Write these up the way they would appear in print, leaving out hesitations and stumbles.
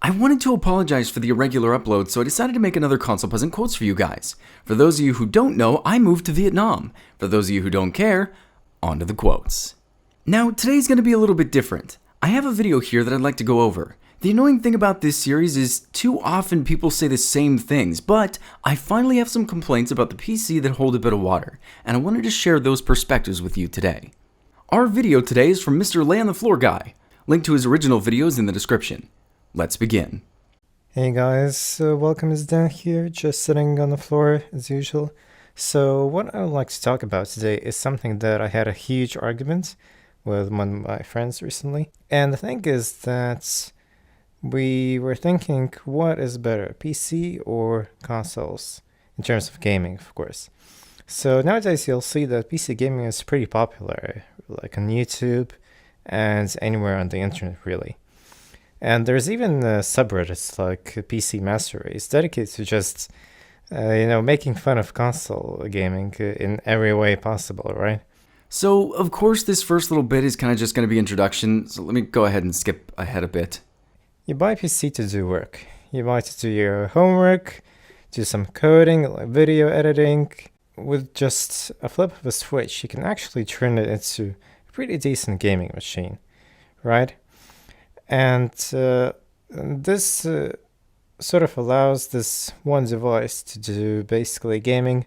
I wanted to apologize for the irregular upload, so I decided to make another Console Peasant quotes for you guys. For those of you who don't know, I moved to Vietnam. For those of you who don't care, on to the quotes. Now, today's going to be a little bit different. I have a video here that I'd like to go over. The annoying thing about this series is too often people say the same things, but I finally have some complaints about the PC that hold a bit of water, and I wanted to share those perspectives with you today. Our video today is from Mr. Lay on the Floor Guy. Link to his original video is in the description. Let's begin. Hey guys, welcome, is Dan here, just sitting on the floor as usual. So what I would like to talk about today is something that I had a huge argument with one of my friends recently. And the thing is that we were thinking, what is better, PC or consoles? In terms of gaming, of course. So nowadays you'll see that PC gaming is pretty popular, like on YouTube and anywhere on the internet really. And there's even subreddits like PC Master Race dedicated to just, making fun of console gaming in every way possible, right? So, of course, this first little bit is kind of just going to be introduction, so let me go ahead and skip ahead a bit. You buy a PC to do work. You buy it to do your homework, do some coding, like video editing. With just a flip of a switch, you can actually turn it into a pretty decent gaming machine, right? And this sort of allows this one device to do basically gaming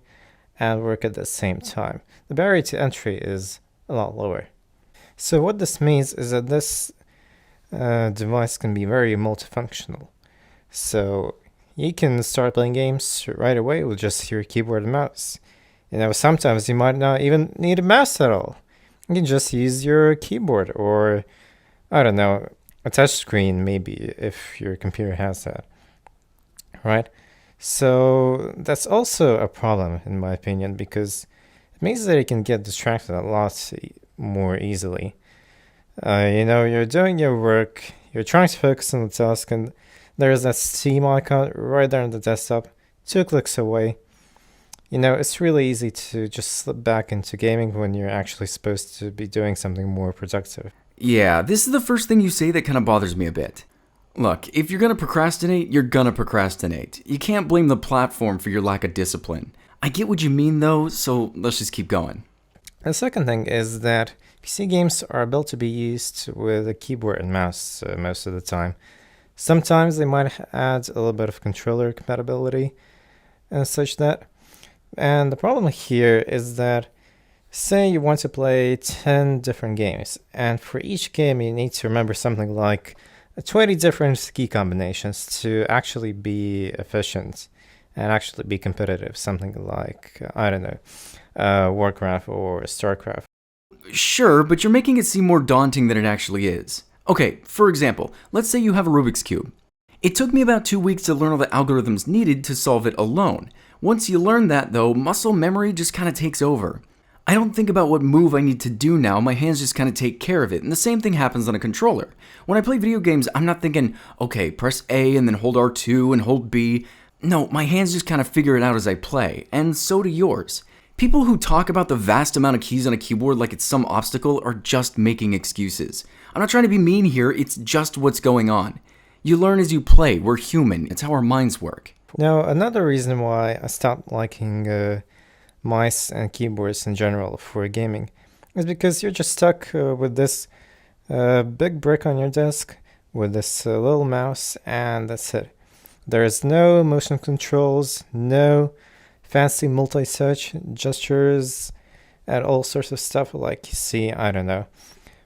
and work at the same time. The barrier to entry is a lot lower. So what this means is that this device can be very multifunctional. So you can start playing games right away with just your keyboard and mouse. Sometimes you might not even need a mouse at all. You can just use your keyboard or, I don't know, a touch screen maybe if your computer has that, right? So that's also a problem in my opinion because it means that you can get distracted a lot more easily. You're doing your work, you're trying to focus on the task, and there's that Steam icon right there on the desktop, 2 clicks away. It's really easy to just slip back into gaming when you're actually supposed to be doing something more productive. Yeah, this is the first thing you say that kind of bothers me a bit. Look, if you're going to procrastinate, you're going to procrastinate. You can't blame the platform for your lack of discipline. I get what you mean though, so let's just keep going. The second thing is that PC games are built to be used with a keyboard and mouse most of the time. Sometimes they might add a little bit of controller compatibility and such that. And the problem here is that, say you want to play 10 different games, and for each game you need to remember something like 20 different key combinations to actually be efficient and actually be competitive, something like, Warcraft or StarCraft. Sure, but you're making it seem more daunting than it actually is. Okay, for example, let's say you have a Rubik's Cube. It took me about 2 weeks to learn all the algorithms needed to solve it alone. Once you learn that though, muscle memory just kind of takes over. I don't think about what move I need to do now, my hands just kind of take care of it, and the same thing happens on a controller. When I play video games, I'm not thinking, okay, press A and then hold R2 and hold B. No, my hands just kind of figure it out as I play, and so do yours. People who talk about the vast amount of keys on a keyboard like it's some obstacle are just making excuses. I'm not trying to be mean here, it's just what's going on. You learn as you play, we're human, it's how our minds work. Now, another reason why I stopped liking mice and keyboards in general for gaming is because you're just stuck with this big brick on your desk with this little mouse, and that's it. There's no motion controls, no fancy multi-touch gestures, and all sorts of stuff like you see,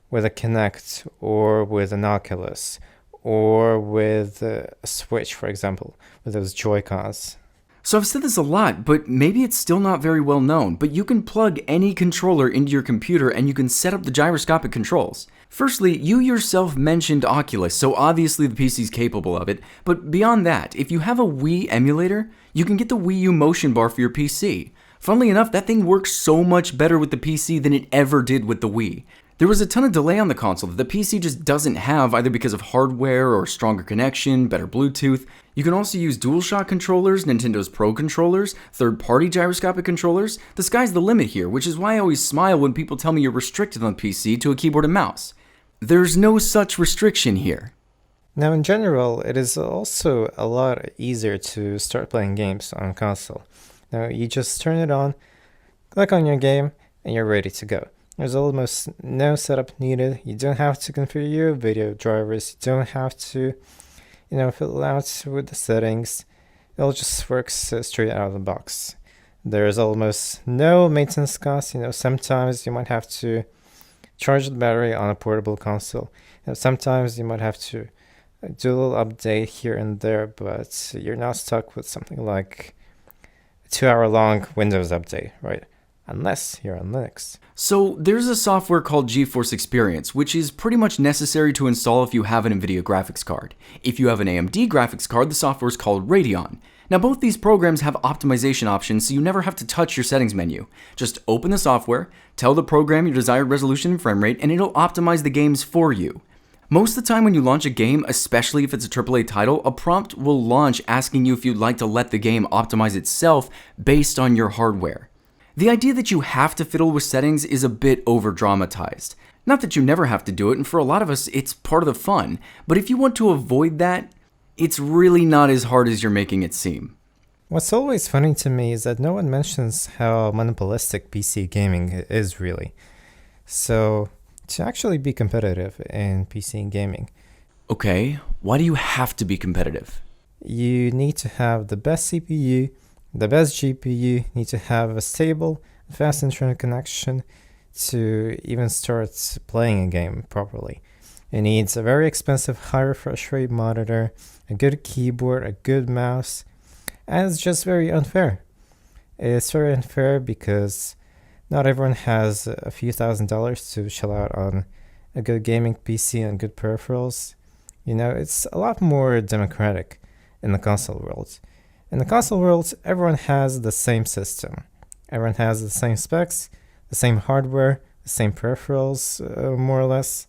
with a Kinect or with an Oculus or with a Switch, for example, with those Joy-Cons. So I've said this a lot, but maybe it's still not very well known, but you can plug any controller into your computer and you can set up the gyroscopic controls. Firstly, you yourself mentioned Oculus, so obviously the PC's capable of it, but beyond that, if you have a Wii emulator, you can get the Wii U motion bar for your PC. Funnily enough, that thing works so much better with the PC than it ever did with the Wii. There was a ton of delay on the console that the PC just doesn't have, either because of hardware or stronger connection, better Bluetooth. You can also use DualShock controllers, Nintendo's Pro controllers, third-party gyroscopic controllers. The sky's the limit here, which is why I always smile when people tell me you're restricted on the PC to a keyboard and mouse. There's no such restriction here. Now, in general, it is also a lot easier to start playing games on console. Now, you just turn it on, click on your game, and you're ready to go. There's almost no setup needed. You don't have to configure your video drivers. You don't have to, fill out with the settings. It all just works straight out of the box. There's almost no maintenance costs. Sometimes you might have to charge the battery on a portable console. Sometimes you might have to do a little update here and there, but you're not stuck with something like a 2-hour long Windows update, right? Unless you're on Linux. So there's a software called GeForce Experience, which is pretty much necessary to install if you have an NVIDIA graphics card. If you have an AMD graphics card, the software is called Radeon. Now both these programs have optimization options, so you never have to touch your settings menu. Just open the software, tell the program your desired resolution and frame rate, and it'll optimize the games for you. Most of the time when you launch a game, especially if it's a AAA title, a prompt will launch asking you if you'd like to let the game optimize itself based on your hardware. The idea that you have to fiddle with settings is a bit over-dramatized. Not that you never have to do it, and for a lot of us, it's part of the fun. But if you want to avoid that, it's really not as hard as you're making it seem. What's always funny to me is that no one mentions how monopolistic PC gaming is really. So, to actually be competitive in PC gaming, Okay, why do you have to be competitive? you need to have the best CPU, the best GPU, need to have a stable, fast internet connection to even start playing a game properly. It needs a very expensive high refresh rate monitor, a good keyboard, a good mouse, and it's just very unfair. It's very unfair because not everyone has a few $1,000s to shell out on a good gaming PC and good peripherals. It's a lot more democratic in the console world. In the console world, everyone has the same system. Everyone has the same specs, the same hardware, the same peripherals, more or less.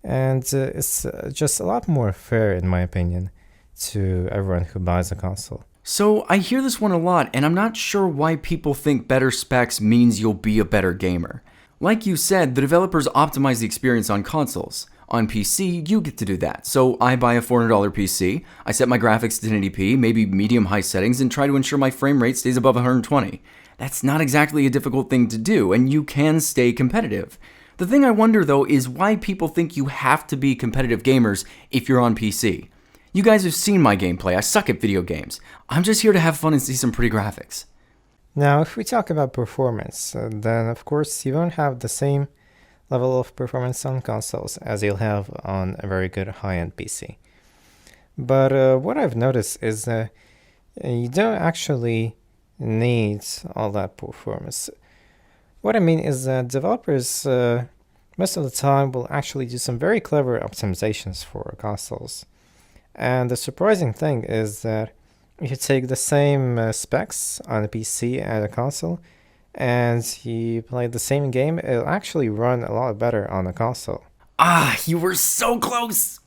And it's just a lot more fair, in my opinion, to everyone who buys a console. So I hear this one a lot, and I'm not sure why people think better specs means you'll be a better gamer. Like you said, the developers optimize the experience on consoles. On PC, you get to do that. So I buy a $400 PC, I set my graphics to 1080p, maybe medium-high settings, and try to ensure my frame rate stays above 120. That's not exactly a difficult thing to do, and you can stay competitive. The thing I wonder, though, is why people think you have to be competitive gamers if you're on PC. You guys have seen my gameplay. I suck at video games. I'm just here to have fun and see some pretty graphics. Now, if we talk about performance, then of course you won't have the same level of performance on consoles as you'll have on a very good high-end PC. But what I've noticed is that you don't actually need all that performance. What I mean is that developers most of the time will actually do some very clever optimizations for consoles. And the surprising thing is that if you take the same specs on a PC and a console, and you play the same game, it'll actually run a lot better on a console. Ah, you were so close!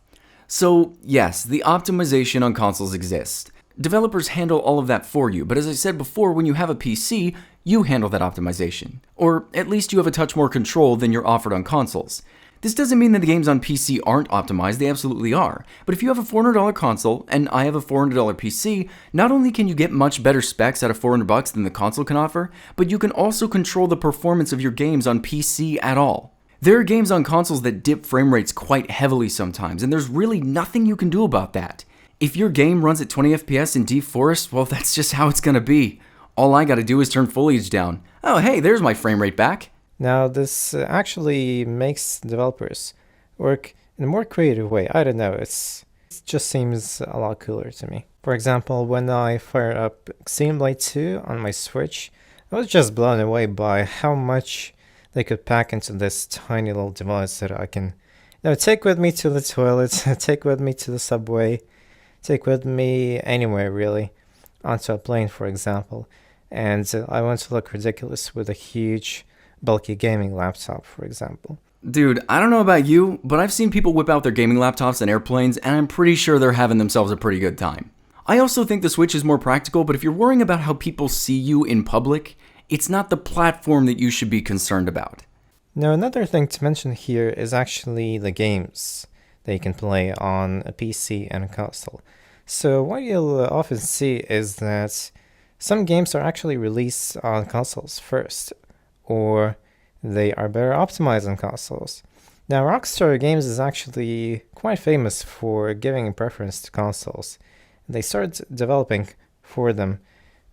So, yes, the optimization on consoles exists. Developers handle all of that for you, but as I said before, when you have a PC, you handle that optimization. Or at least you have a touch more control than you're offered on consoles. This doesn't mean that the games on PC aren't optimized, they absolutely are. But if you have a $400 console, and I have a $400 PC, not only can you get much better specs out of $400 than the console can offer, but you can also control the performance of your games on PC at all. There are games on consoles that dip frame rates quite heavily sometimes, and there's really nothing you can do about that. If your game runs at 20 FPS in Deep Forest, well, that's just how it's gonna be. All I gotta do is turn foliage down. Oh hey, there's my frame rate back. Now, this actually makes developers work in a more creative way. I don't know, it just seems a lot cooler to me. For example, when I fired up Xenoblade 2 on my Switch, I was just blown away by how much they could pack into this tiny little device that I can take with me to the toilet, take with me to the subway, take with me anywhere really, onto a plane for example. And I want to look ridiculous with a huge bulky gaming laptop, for example. Dude, I don't know about you, but I've seen people whip out their gaming laptops on airplanes, and I'm pretty sure they're having themselves a pretty good time. I also think the Switch is more practical, but if you're worrying about how people see you in public, it's not the platform that you should be concerned about. Now, another thing to mention here is actually the games. that you can play on a PC and a console. So what you'll often see is that some games are actually released on consoles first, or they are better optimized on consoles. Now, Rockstar Games is actually quite famous for giving a preference to consoles. They started developing for them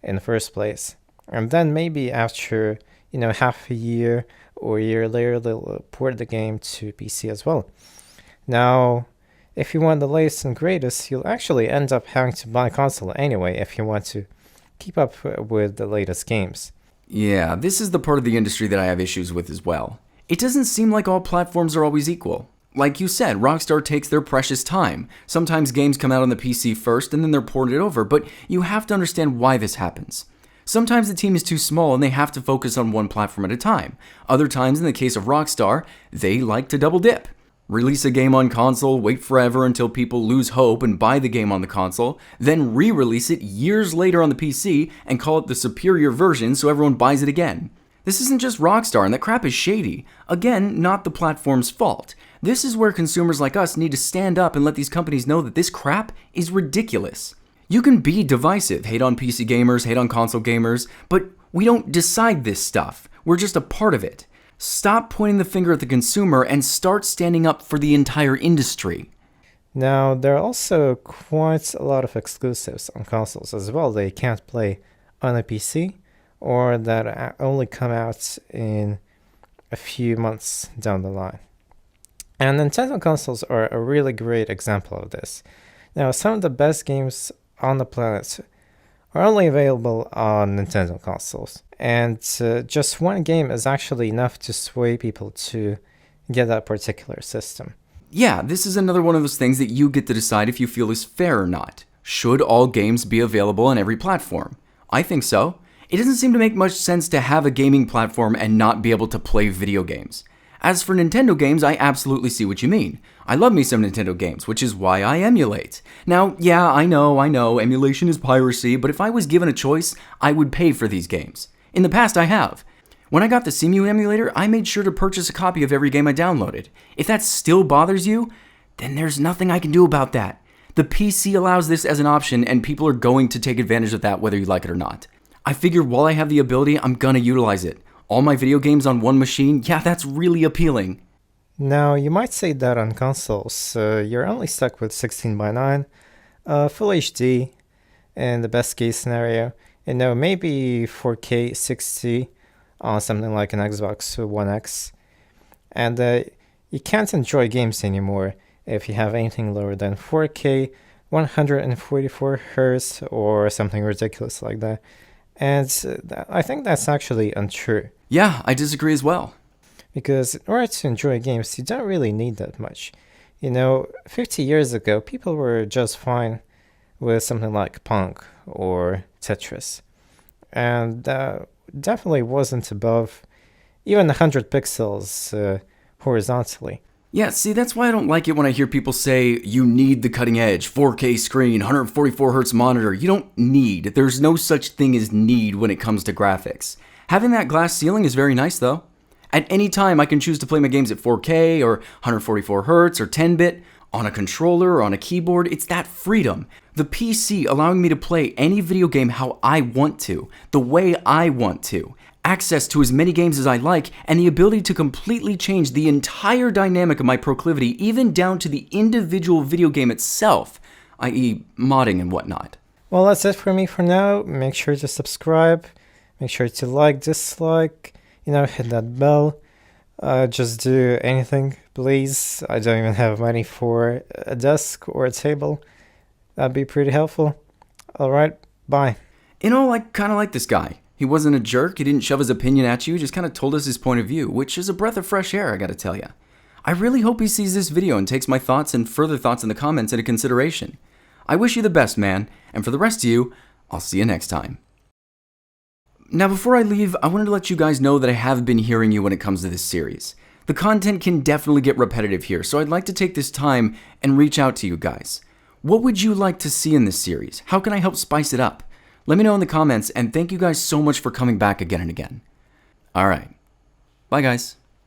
in the first place. And then maybe after, half a year or a year later, they'll port the game to PC as well. Now, if you want the latest and greatest, you'll actually end up having to buy a console anyway if you want to keep up with the latest games. Yeah, this is the part of the industry that I have issues with as well. It doesn't seem like all platforms are always equal. Like you said, Rockstar takes their precious time. Sometimes games come out on the PC first and then they're ported over, but you have to understand why this happens. Sometimes the team is too small and they have to focus on one platform at a time. Other times, in the case of Rockstar, they like to double dip. Release a game on console, wait forever until people lose hope and buy the game on the console, then re-release it years later on the PC and call it the superior version so everyone buys it again. This isn't just Rockstar, and that crap is shady. Again, not the platform's fault. This is where consumers like us need to stand up and let these companies know that this crap is ridiculous. You can be divisive, hate on PC gamers, hate on console gamers, but we don't decide this stuff. We're just a part of it. Stop pointing the finger at the consumer and start standing up for the entire industry. Now, there are also quite a lot of exclusives on consoles as well that you can't play on a PC, or that only come out in a few months down the line. And Nintendo consoles are a really great example of this. Now, some of the best games on the planet are only available on Nintendo consoles. And just one game is actually enough to sway people to get that particular system. Yeah, this is another one of those things that you get to decide if you feel is fair or not. Should all games be available on every platform? I think so. It doesn't seem to make much sense to have a gaming platform and not be able to play video games. As for Nintendo games, I absolutely see what you mean. I love me some Nintendo games, which is why I emulate. Now, yeah, I know, emulation is piracy, but if I was given a choice, I would pay for these games. In the past, I have. When I got the CMU emulator, I made sure to purchase a copy of every game I downloaded. If that still bothers you, then there's nothing I can do about that. The PC allows this as an option, and people are going to take advantage of that whether you like it or not. I figure while I have the ability, I'm gonna utilize it. All my video games on one machine, yeah, that's really appealing. Now, you might say that on consoles, you're only stuck with 16:9, Full HD, in the best case scenario, and maybe 4K 60 on something like an Xbox One X. And you can't enjoy games anymore if you have anything lower than 4K, 144 Hz, or something ridiculous like that. And I think that's actually untrue. Yeah, I disagree as well. Because in order to enjoy games, you don't really need that much. 50 years ago, people were just fine with something like Pong or Tetris. And that definitely wasn't above even 100 pixels horizontally. Yeah, see, that's why I don't like it when I hear people say, you need the cutting edge, 4K screen, 144 Hz monitor. You don't need. There's no such thing as need when it comes to graphics. Having that glass ceiling is very nice, though. At any time, I can choose to play my games at 4K or 144 Hz or 10-bit, on a controller or on a keyboard. It's that freedom. The PC allowing me to play any video game how I want to, the way I want to. Access to as many games as I like, and the ability to completely change the entire dynamic of my proclivity, even down to the individual video game itself, i.e. modding and whatnot. Well, that's it for me for now. Make sure to subscribe, make sure to like, dislike, hit that bell. Just do anything, please. I don't even have money for a desk or a table. That'd be pretty helpful. Alright, bye. I kind of like this guy. He wasn't a jerk, he didn't shove his opinion at you, just kind of told us his point of view, which is a breath of fresh air, I gotta tell ya. I really hope he sees this video and takes my thoughts and further thoughts in the comments into consideration. I wish you the best, man, and for the rest of you, I'll see you next time. Now before I leave, I wanted to let you guys know that I have been hearing you when it comes to this series. The content can definitely get repetitive here, so I'd like to take this time and reach out to you guys. What would you like to see in this series? How can I help spice it up? Let me know in the comments, and thank you guys so much for coming back again and again. Alright. Bye guys.